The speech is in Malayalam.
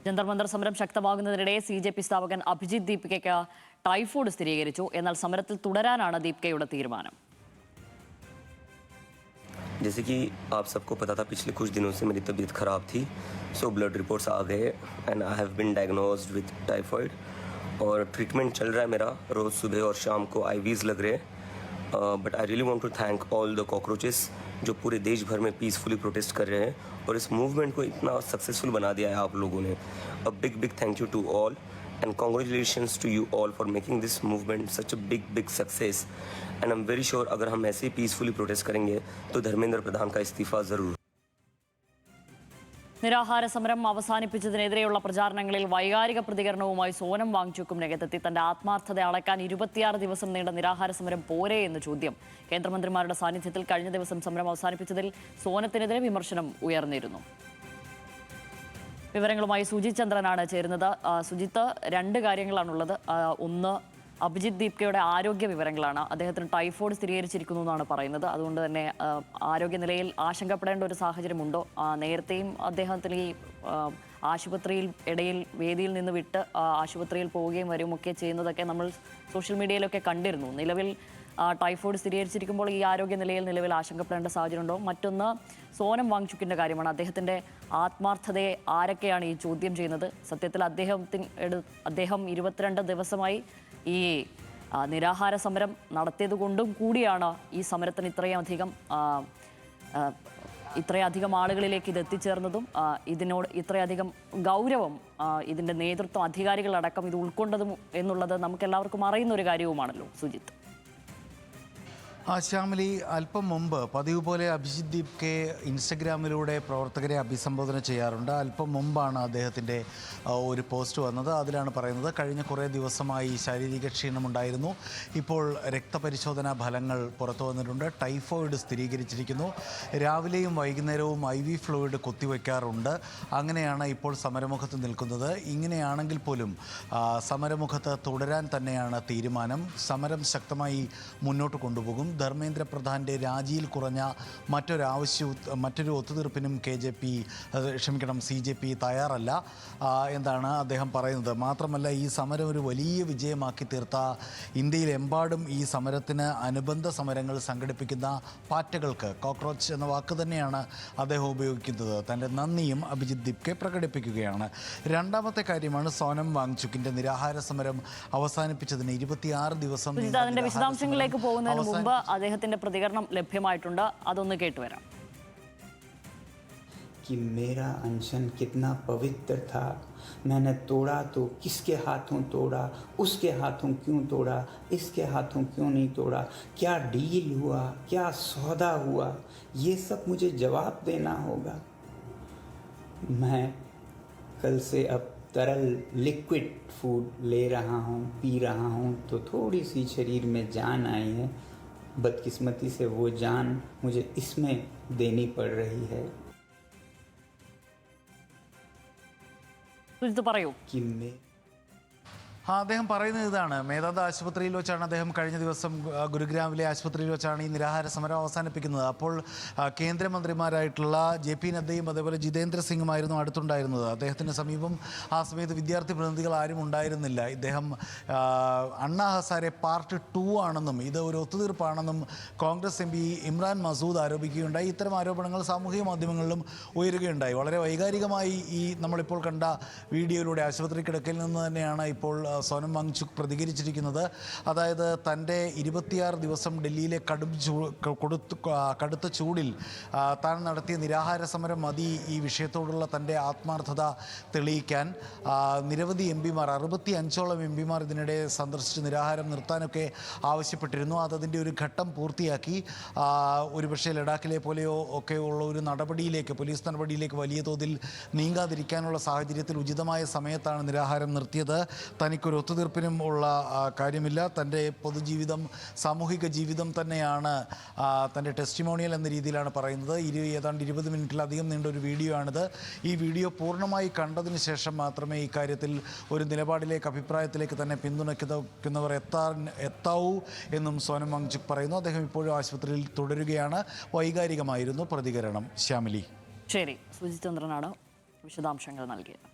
ജന്തർ മന്ദർ സമരം ശക്തമാകുന്നതിനിടെ CJP സ്ഥാപകൻ അഭിജിത്ത് ദീപികയ്ക്ക് ടൈഫോയിഡ് സ്ഥിരീകരിച്ചു. എന്നാൽ സമരത്തിൽ തുടരാനാണ് ദീപികയുടെ തീരുമാനം. जैसे कि आप सबको पता था, पिछले कुछ दिनों से मेरी तबीयत ख़राब थी, सो ब्लड रिपोर्ट्स आ गए and I have been diagnosed with typhoid और ट्रीटमेंट चल रहा है मेरा. रोज़ सुबह और शाम को IVs लग रहे हैं. But I really want to thank all the cockroaches जो पूरे देश भर में पीसफुली प्रोटेस्ट कर रहे हैं और इस मूवमेंट को इतना सक्सेसफुल बना दिया है आप लोगों ने. A big thank you to all and congratulations to you all for making this movement such a big success. And I'm very sure अगर हम ऐसे ही पीसफुली प्रोटेस्ट करेंगे तो धर्मेंद्र प्रधान का इस्तीफा जरूर. നിരാഹാര സമരം അവസാനിപ്പിച്ചതിനെതിരെയുള്ള പ്രചാരണങ്ങളിൽ വൈകാരിക പ്രതികരണവുമായി സോനം വാങ്ചുക്കും രംഗത്തെത്തി. തന്റെ ആത്മാർത്ഥത അളക്കാൻ 26 ദിവസം നീണ്ട നിരാഹാര സമരം പോരെ എന്ന് ചോദ്യം. കേന്ദ്രമന്ത്രിമാരുടെ സാന്നിധ്യത്തിൽ കഴിഞ്ഞ ദിവസം സമരം അവസാനിപ്പിച്ചതിൽ സോനത്തിനെതിരെ വിമർശനം ഉയർന്നിരുന്നു. വിവരങ്ങളുമായി സുജിത് ചന്ദ്രനാണ് ചേരുന്നത്. സുജിത്ത്, രണ്ട് കാര്യങ്ങളാണുള്ളത്. ഒന്ന്, അഭിജിത്ത് ദീപികയുടെ ആരോഗ്യ വിവരങ്ങളാണ്. അദ്ദേഹത്തിന് ടൈഫോയിഡ് സ്ഥിരീകരിച്ചിരിക്കുന്നു എന്നാണ് പറയുന്നത്. അതുകൊണ്ട് തന്നെ ആരോഗ്യനിലയിൽ ആശങ്കപ്പെടേണ്ട ഒരു സാഹചര്യമുണ്ടോ? നേരത്തെയും അദ്ദേഹത്തിന് ഈ ആശുപത്രിയിൽ ഇടയിൽ വേദിയിൽ നിന്ന് വിട്ട് ആശുപത്രിയിൽ പോവുകയും വരുമൊക്കെ ചെയ്യുന്നതൊക്കെ നമ്മൾ സോഷ്യൽ മീഡിയയിലൊക്കെ കണ്ടിരുന്നു. നിലവിൽ ടൈഫോയിഡ് സ്ഥിരീകരിച്ചിരിക്കുമ്പോൾ ഈ ആരോഗ്യനിലയിൽ നിലവിൽ ആശങ്കപ്പെടേണ്ട സാഹചര്യമുണ്ടോ? മറ്റൊന്ന്, സോനം വാങ്ചുക്കിൻ്റെ കാര്യമാണ്. അദ്ദേഹത്തിൻ്റെ ആത്മാർത്ഥതയെ ആരൊക്കെയാണ് ഈ ചോദ്യം ചെയ്യുന്നത്? സത്യത്തിൽ അദ്ദേഹം 22 ദിവസമായി ഈ നിരാഹാര സമരം നടത്തിയത് കൊണ്ടും കൂടിയാണ് ഈ സമരത്തിന് ഇത്രയധികം ആളുകളിലേക്ക് ഇത് എത്തിച്ചേർന്നതും ഇതിനോട് ഇത്രയധികം ഗൗരവം ഇതിൻ്റെ നേതൃത്വം അധികാരികളടക്കം ഇത് ഉൾക്കൊണ്ടതും എന്നുള്ളത് നമുക്കെല്ലാവർക്കും അറിയുന്ന ഒരു കാര്യവുമാണല്ലോ സുജിത്ത്. ശ്യാമലി, അല്പം മുമ്പ് പതിവ് പോലെ അഭിജിത്ത് ദീപികയെ ഇൻസ്റ്റഗ്രാമിലൂടെ പ്രവർത്തകരെ അഭിസംബോധന ചെയ്യാറുണ്ട്. അല്പം മുമ്പാണ് അദ്ദേഹത്തിൻ്റെ ഒരു പോസ്റ്റ് വന്നത്. അതിലാണ് പറയുന്നത്, കഴിഞ്ഞ കുറേ ദിവസമായി ശാരീരിക ക്ഷീണമുണ്ടായിരുന്നു. ഇപ്പോൾ രക്തപരിശോധനാ ഫലങ്ങൾ പുറത്തു വന്നിട്ടുണ്ട്. ടൈഫോയിഡ് സ്ഥിരീകരിച്ചിരിക്കുന്നു. രാവിലെയും വൈകുന്നേരവും IV ഫ്ലൂയിഡ് കുത്തിവയ്ക്കാറുണ്ട്. അങ്ങനെയാണ് ഇപ്പോൾ സമരമുഖത്ത് നിൽക്കുന്നത്. ഇങ്ങനെയാണെങ്കിൽ പോലും സമരമുഖത്ത് തുടരാൻ തന്നെയാണ് തീരുമാനം. സമരം ശക്തമായി മുന്നോട്ട് കൊണ്ടുപോകും. ധർമ്മേന്ദ്ര പ്രധാൻ്റെ രാജിയിൽ കുറഞ്ഞ മറ്റൊരു ഒത്തുതീർപ്പിനും CJP തയ്യാറല്ല എന്നാണ് അദ്ദേഹം പറയുന്നത്. മാത്രമല്ല, ഈ സമരം ഒരു വലിയ വിജയമാക്കി തീർത്ത, ഇന്ത്യയിലെമ്പാടും ഈ സമരത്തിന് അനുബന്ധ സമരങ്ങൾ സംഘടിപ്പിക്കുന്ന പാർട്ടികൾക്ക് കോക്രോച്ച് എന്ന വാക്ക് തന്നെയാണ് അദ്ദേഹം ഉപയോഗിക്കുന്നത്. തൻ്റെ നന്ദിയും അഭിജിത്ത് ദീപിക പ്രകടിപ്പിക്കുകയാണ്. രണ്ടാമത്തെ കാര്യമാണ് സോനം വാങ്ചുക്കിൻ്റെ നിരാഹാര സമരം അവസാനിപ്പിച്ചതിന് 26 ദിവസം. അതിന്റെ വിശദാംശങ്ങളിലേക്ക് പോകുന്നതിന് മുമ്പ് അദ്ദേഹത്തിന്റെ പ്രതികരണം ലഭ്യമായിട്ടുണ്ട്. അതൊന്ന് കേട്ടുവരാം. कि मेरा अनशन कितना पवित्र था, मैंने तोड़ा तो किसके हाथों तोड़ा, उसके हाथों क्यों तोड़ा, इसके हाथों क्यों नहीं तोड़ा, क्या डील हुआ, क्या सौदा हुआ, ये सब मुझे जवाब देना होगा. मैं कल से अब तरल लिक्विड फूड ले रहा हूँ, पी रहा हूँ, तो थोड़ी सी शरीर में जान आई है. बदकिस्मती से वो जान मुझे इसमें देनी पड़ रही है. कि मैं അദ്ദേഹം പറയുന്നത് ഇതാണ്. മേധാദ ആശുപത്രിയിൽ വെച്ചാണ് അദ്ദേഹം കഴിഞ്ഞ ദിവസം ഗുരുഗ്രാമിലെ ആശുപത്രിയിൽ വെച്ചാണ് ഈ നിരാഹാര സമരം അവസാനിപ്പിക്കുന്നത്. അപ്പോൾ കേന്ദ്രമന്ത്രിമാരായിട്ടുള്ള JP നദ്ദയും അതേപോലെ ജിതേന്ദ്ര സിംഗുമായിരുന്നു അടുത്തുണ്ടായിരുന്നത്. അദ്ദേഹത്തിന് സമീപം ആ സമയത്ത് വിദ്യാർത്ഥി പ്രതിനിധികൾ ആരും ഉണ്ടായിരുന്നില്ല. ഇദ്ദേഹം അണ്ണാ ഹസാരെ പാർട്ട് 2 ആണെന്നും ഇത് ഒരു ഒത്തുതീർപ്പാണെന്നും കോൺഗ്രസ് MP ഇമ്രാൻ മസൂദ് ആരോപിക്കുകയുണ്ടായി. ഇത്തരം ആരോപണങ്ങൾ സാമൂഹിക മാധ്യമങ്ങളിലും ഉയരുകയുണ്ടായി. വളരെ വൈകാരികമായി ഈ നമ്മളിപ്പോൾ കണ്ട വീഡിയോയിലൂടെ ആശുപത്രി കിടക്കയിൽ നിന്ന് തന്നെയാണ് ഇപ്പോൾ സോനം വാങ്ചുക് പ്രതികരിച്ചിരിക്കുന്നത്. അതായത് തൻ്റെ 26 ദിവസം ഡൽഹിയിലെ കടുത്ത ചൂടിൽ താൻ നടത്തിയ നിരാഹാര സമരം മതി ഈ വിഷയത്തോടുള്ള തൻ്റെ ആത്മാർത്ഥത തെളിയിക്കാൻ. നിരവധി MP മാർ 65ഓളം MP മാർ ഇതിനിടെ സന്ദർശിച്ച് നിരാഹാരം നിർത്താനൊക്കെ ആവശ്യപ്പെട്ടിരുന്നു. അതതിൻ്റെ ഒരു ഘട്ടം പൂർത്തിയാക്കി. ഒരുപക്ഷെ ലഡാക്കിലെ പോലെയോ ഒക്കെ ഉള്ള ഒരു നടപടിയിലേക്ക്, പോലീസ് നടപടിയിലേക്ക് വലിയ തോതിൽ നീങ്ങാതിരിക്കാനുള്ള സാഹചര്യത്തിൽ ഉചിതമായ സമയത്താണ് നിരാഹാരം നിർത്തിയത്. തനിക്കൊരു ഒത്തുതീർപ്പിനും ഉള്ള കാര്യമില്ല. തൻ്റെ പൊതുജീവിതം, സാമൂഹിക ജീവിതം തന്നെയാണ് തൻ്റെ ടെസ്റ്റിമോണിയൽ എന്ന രീതിയിലാണ് പറയുന്നത്. ഏതാണ്ട് 20 മിനിറ്റിലധികം നീണ്ട ഒരു വീഡിയോ ആണിത്. ഈ വീഡിയോ പൂർണ്ണമായി കണ്ടതിന് ശേഷം മാത്രമേ ഇക്കാര്യത്തിൽ ഒരു നിലപാടിലേക്ക്, അഭിപ്രായത്തിലേക്ക് തന്നെ പിന്തുണയ്ക്കുന്നവർ എത്താവൂ എന്നും സോനം വാങ്ചുക് പറയുന്നു. അദ്ദേഹം ഇപ്പോഴും ആശുപത്രിയിൽ തുടരുകയാണ്. വൈകാരികമായിരുന്നു പ്രതികരണം. ശ്യാമിലി. ശരി, സുജിത് ചന്ദ്രനാണ് വിശദാംശങ്ങൾ നൽകിയത്.